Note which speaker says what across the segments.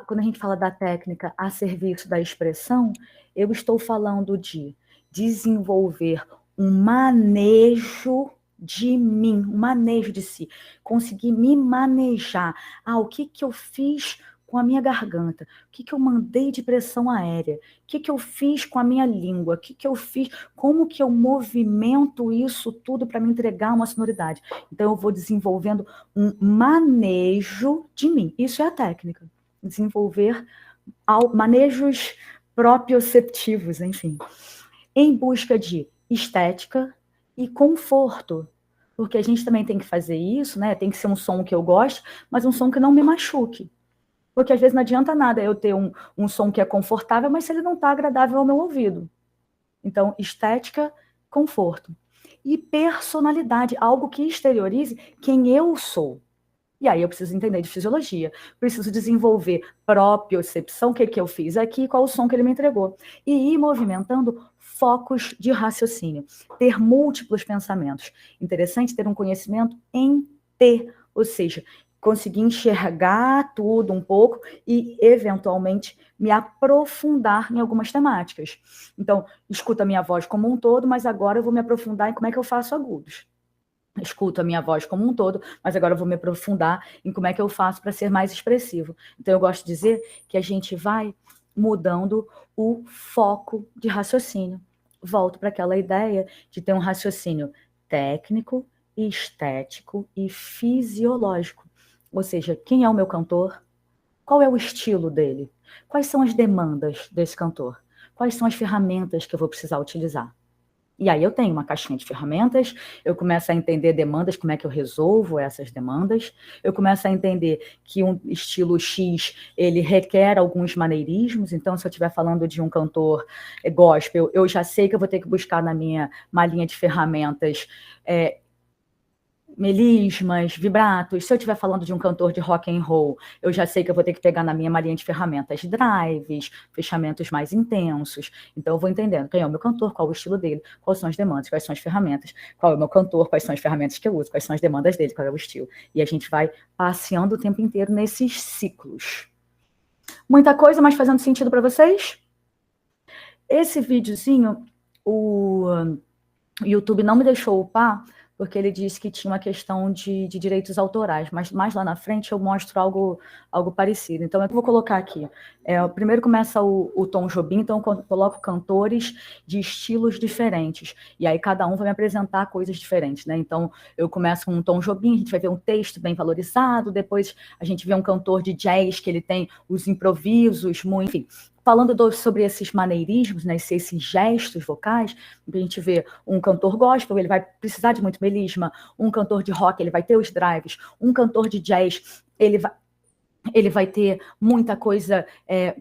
Speaker 1: quando a gente fala da técnica a serviço da expressão, eu estou falando de desenvolver um manejo de mim, um manejo de si, conseguir me manejar. O que eu fiz com a minha garganta? O que eu mandei de pressão aérea? O que eu fiz com a minha língua? O que eu fiz? Como que eu movimento isso tudo para me entregar uma sonoridade? Então eu vou desenvolvendo um manejo de mim. Isso é a técnica. Desenvolver manejos proprioceptivos, enfim, em busca de estética e conforto. Porque a gente também tem que fazer isso, né? Tem que ser um som que eu goste, mas um som que não me machuque. Porque às vezes não adianta nada eu ter um som que é confortável, mas se ele não está agradável ao meu ouvido. Então, estética, conforto. E personalidade, algo que exteriorize quem eu sou. E aí eu preciso entender de fisiologia, preciso desenvolver propriocepção, o que eu fiz aqui, qual o som que ele me entregou. E ir movimentando focos de raciocínio, ter múltiplos pensamentos. Interessante ter um conhecimento em T, ou seja, conseguir enxergar tudo um pouco e, eventualmente, me aprofundar em algumas temáticas. Então, escuto a minha voz como um todo, mas agora eu vou me aprofundar em como é que eu faço agudos. Escuto a minha voz como um todo, mas agora eu vou me aprofundar em como é que eu faço para ser mais expressivo. Então, eu gosto de dizer que a gente vai mudando o foco de raciocínio. Volto para aquela ideia de ter um raciocínio técnico, estético e fisiológico. Ou seja, quem é o meu cantor? Qual é o estilo dele? Quais são as demandas desse cantor? Quais são as ferramentas que eu vou precisar utilizar? E aí eu tenho uma caixinha de ferramentas, eu começo a entender demandas, como é que eu resolvo essas demandas, eu começo a entender que um estilo X, ele requer alguns maneirismos, então se eu estiver falando de um cantor gospel, eu já sei que eu vou ter que buscar na minha malinha de ferramentas melismas, vibratos. Se eu estiver falando de um cantor de rock and roll, eu já sei que eu vou ter que pegar na minha malinha de ferramentas drives, fechamentos mais intensos. Então eu vou entendendo quem é o meu cantor, qual o estilo dele, quais são as demandas, quais são as ferramentas, qual é o meu cantor, quais são as ferramentas que eu uso, quais são as demandas dele, qual é o estilo. E a gente vai passeando o tempo inteiro nesses ciclos. Muita coisa, mas fazendo sentido para vocês? Esse videozinho, o YouTube não me deixou upar, porque ele disse que tinha uma questão de direitos autorais, mas mais lá na frente eu mostro algo parecido. Então eu vou colocar aqui. Primeiro começa o Tom Jobim, então eu coloco cantores de estilos diferentes, e aí cada um vai me apresentar coisas diferentes, né? Então eu começo com um Tom Jobim, a gente vai ver um texto bem valorizado, depois a gente vê um cantor de jazz que ele tem os improvisos, enfim. Falando sobre esses maneirismos, né, esses gestos vocais, a gente vê um cantor gospel, ele vai precisar de muito melisma, um cantor de rock, ele vai ter os drives, um cantor de jazz, ele vai ter muita coisa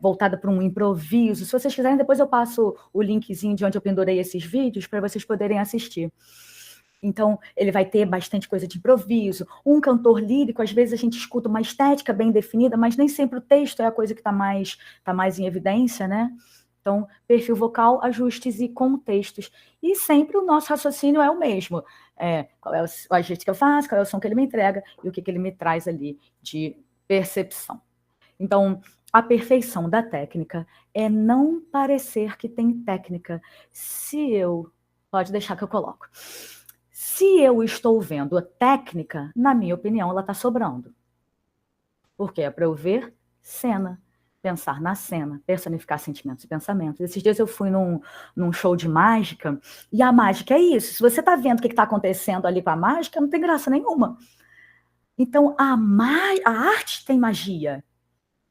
Speaker 1: voltada para um improviso. Se vocês quiserem, depois eu passo o linkzinho de onde eu pendurei esses vídeos para vocês poderem assistir. Então, ele vai ter bastante coisa de improviso. Um cantor lírico, às vezes a gente escuta uma estética bem definida, mas nem sempre o texto é a coisa que está mais em evidência, né? Então, perfil vocal, ajustes e contextos. E sempre o nosso raciocínio é o mesmo. Qual é o ajuste que eu faço, qual é o som que ele me entrega e o que ele me traz ali de percepção. Então, a perfeição da técnica é não parecer que tem técnica. Pode deixar que eu coloco. Se eu estou vendo a técnica, na minha opinião, ela está sobrando. Porque é para eu ver cena, pensar na cena, personificar sentimentos e pensamentos. Esses dias eu fui num show de mágica, e a mágica é isso. Se você está vendo o que está acontecendo ali com a mágica, não tem graça nenhuma. Então, a arte tem magia.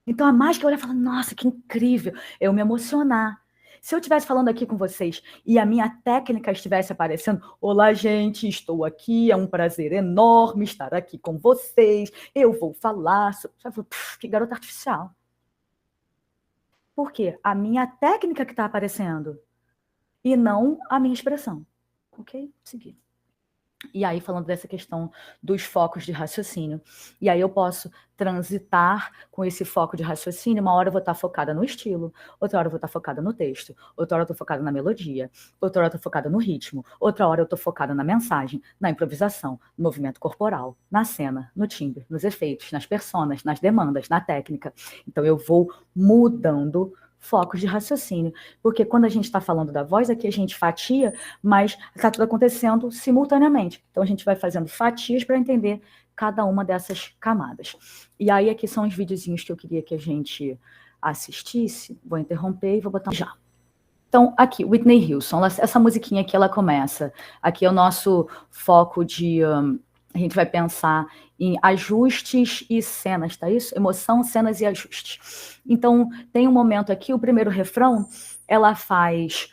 Speaker 1: Então, a mágica, eu olho e falo, nossa, que incrível, eu me emocionar. Se eu estivesse falando aqui com vocês e a minha técnica estivesse aparecendo, olá, gente, estou aqui, é um prazer enorme estar aqui com vocês, eu vou falar sobre... Que garota artificial. Por quê? A minha técnica que está aparecendo e não a minha expressão. Ok? Seguir. E aí, falando dessa questão dos focos de raciocínio. E aí eu posso transitar com esse foco de raciocínio. Uma hora eu vou estar focada no estilo, outra hora eu vou estar focada no texto, outra hora eu estou focada na melodia, outra hora eu estou focada no ritmo, outra hora eu estou focada na mensagem, na improvisação, no movimento corporal, na cena, no timbre, nos efeitos, nas personas, nas demandas, na técnica. Então eu vou mudando focos de raciocínio, porque quando a gente está falando da voz, aqui a gente fatia, mas está tudo acontecendo simultaneamente. Então a gente vai fazendo fatias para entender cada uma dessas camadas. E aí aqui são os videozinhos que eu queria que a gente assistisse. Vou interromper e vou botar já. Então, aqui, Whitney Houston, essa musiquinha aqui, ela começa. Aqui é o nosso foco de... a gente vai pensar em ajustes e cenas, tá isso? Emoção, cenas e ajustes. Então, tem um momento aqui, o primeiro refrão, ela faz...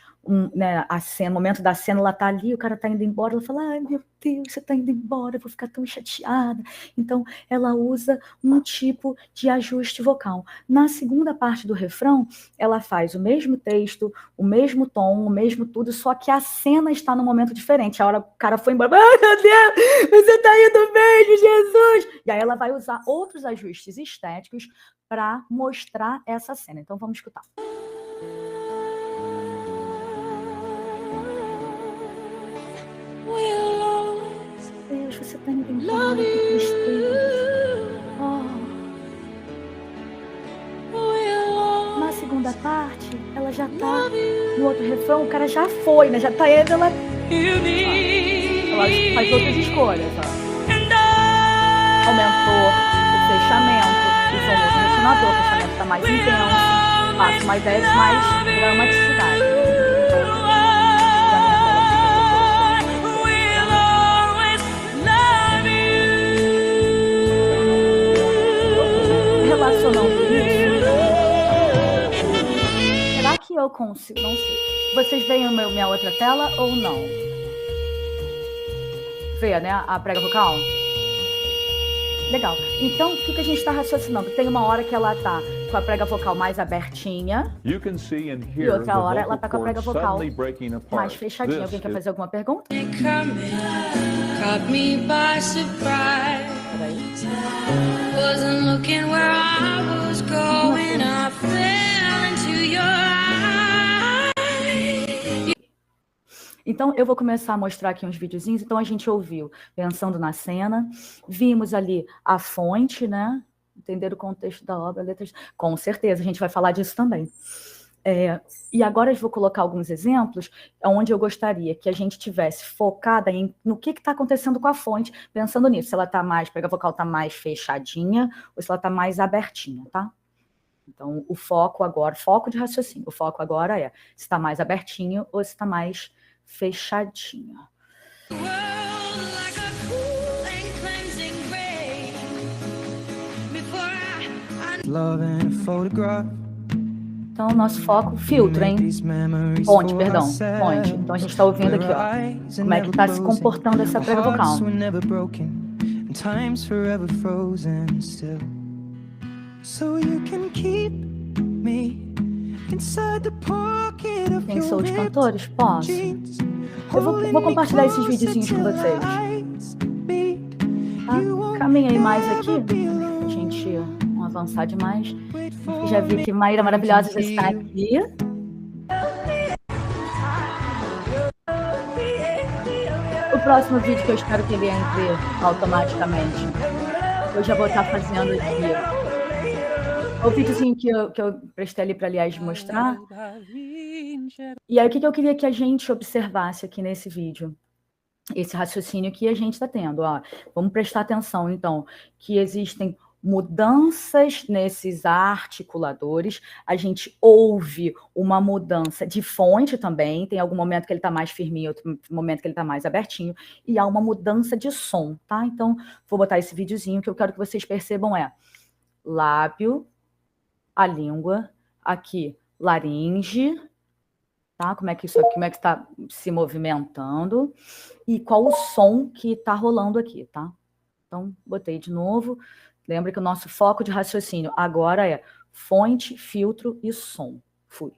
Speaker 1: né, a cena, o momento da cena, ela tá ali, o cara tá indo embora, ela fala, ai meu Deus, você tá indo embora, eu vou ficar tão chateada. Então, ela usa um tipo de ajuste vocal. Na segunda parte do refrão, ela faz o mesmo texto, o mesmo tom, o mesmo tudo, só que a cena está num momento diferente. A hora o cara foi embora, ai meu Deus, você tá indo mesmo, Jesus! E aí ela vai usar outros ajustes estéticos para mostrar essa cena. Então, vamos escutar. Deus, você tá indo embora, que tristeza. Na segunda parte, ela já tá no outro refrão, o cara já foi, né? Já tá indo, ela faz outras escolhas, ó. Aumentou o fechamento, usou um outro resonador, o fechamento tá mais intenso, passo mais 10, mais dramaticidade. Relacionando isso, será que eu consigo? Não sei. Vocês veem minha outra tela ou não? Vê, né? A prega vocal? Legal. Então, o que a gente está raciocinando? Tem uma hora que ela tá com a prega vocal mais abertinha e outra hora ela tá com a prega vocal mais fechadinha. Alguém quer fazer alguma pergunta? Caught me by surprise. Wasn't looking where I was going. I fell into your eyes. Então, eu vou começar a mostrar aqui uns videozinhos. Então, a gente ouviu Pensando na Cena, vimos ali a fonte, né? Entender o contexto da obra, letras. Com certeza, a gente vai falar disso também. E agora eu vou colocar alguns exemplos onde eu gostaria que a gente tivesse focada no que está acontecendo com a fonte, pensando nisso, se ela está mais, a vocal está mais fechadinha ou se ela está mais abertinha, tá? Então, o foco agora, foco de raciocínio, o foco agora é se está mais abertinho ou se está mais fechadinho. Love and photograph. Então, nosso foco, filtro, hein? Ponte, perdão, ponte. Então, a gente está ouvindo aqui, ó, como é que está se comportando essa prega vocal. Quem sou os cantores? Posso. Eu vou compartilhar esses videozinhos com vocês. Tá? Caminhei mais aqui, a gente não avançar demais. Já vi que Maíra Maravilhosa já está aqui. O próximo vídeo que eu espero que ele entre automaticamente. Eu já vou estar fazendo aqui. O videozinho que eu prestei ali para, aliás, mostrar. E aí, o que eu queria que a gente observasse aqui nesse vídeo? Esse raciocínio que a gente está tendo. Ó. Vamos prestar atenção, então, que existem mudanças nesses articuladores, a gente ouve uma mudança de fonte também, tem algum momento que ele está mais firminho, outro momento que ele está mais abertinho, e há uma mudança de som, tá? Então, vou botar esse videozinho que eu quero que vocês percebam lábio, a língua, aqui, laringe, tá? Como é que isso aqui, como é que está se movimentando, e qual o som que está rolando aqui, tá? Então, botei de novo. Lembra que o nosso foco de raciocínio agora é fonte, filtro e som. Fui.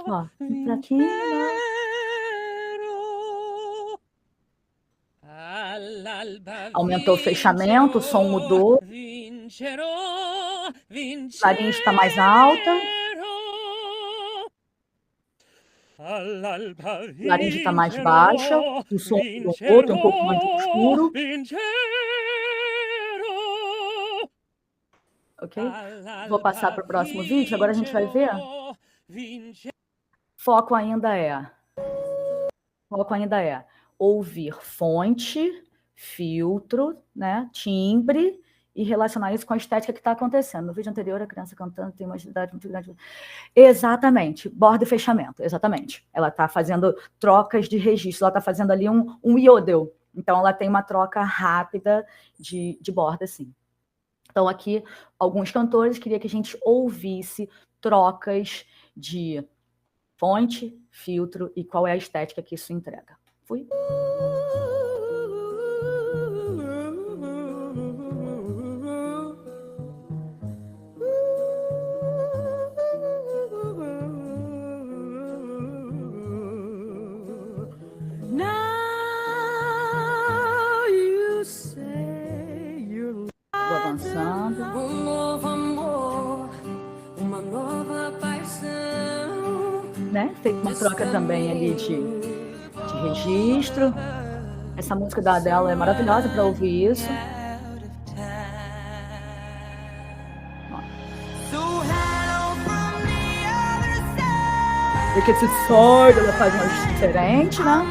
Speaker 1: Ó, pra cima. Aumentou o fechamento, o som mudou. A laringe está mais alta. A laringe está mais baixa. O som mudou, tem um pouco mais escuro. Ok? Vou passar para o próximo vídeo. Agora a gente vai ver. Foco ainda é ouvir fonte, filtro, né, timbre e relacionar isso com a estética que está acontecendo. No vídeo anterior, a criança cantando tem uma agilidade muito grande. Exatamente, borda e fechamento, exatamente. Ela está fazendo trocas de registro, ela está fazendo ali um yodel. Então, ela tem uma troca rápida de borda, sim. Então, aqui, alguns cantores queria que a gente ouvisse trocas de fonte, filtro e qual é a estética que isso entrega. Fui. Vou avançando.
Speaker 2: Um novo amor, uma nova paixão.
Speaker 1: Né? Feito uma troca também ali de registro. Essa música da Adele é maravilhosa para ouvir isso. Porque esse sordo ela faz mais diferente, né?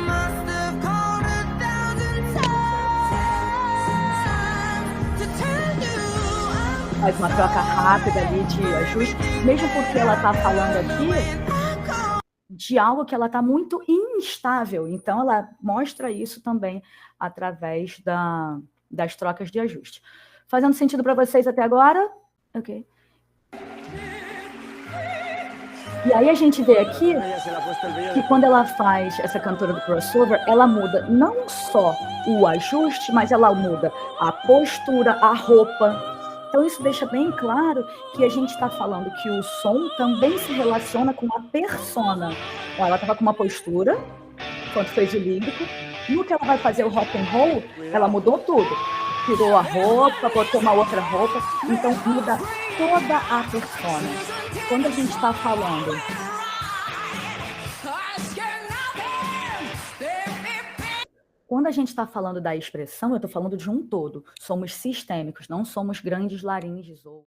Speaker 1: Faz uma troca rápida ali de ajuste, mesmo porque ela está falando aqui de algo que ela está muito instável. Então, ela mostra isso também através das trocas de ajuste. Fazendo sentido para vocês até agora? Ok. E aí a gente vê aqui que quando ela faz essa cantora do crossover, ela muda não só o ajuste, mas ela muda a postura, a roupa. Então isso deixa bem claro que a gente está falando que o som também se relaciona com a persona. Então, ela estava com uma postura, quando fez o lírico. No que ela vai fazer o rock and roll, ela mudou tudo. Tirou a roupa, botou uma outra roupa. Então muda toda a persona. Quando a gente está falando da expressão, eu estou falando de um todo. Somos sistêmicos, não somos grandes laringes ou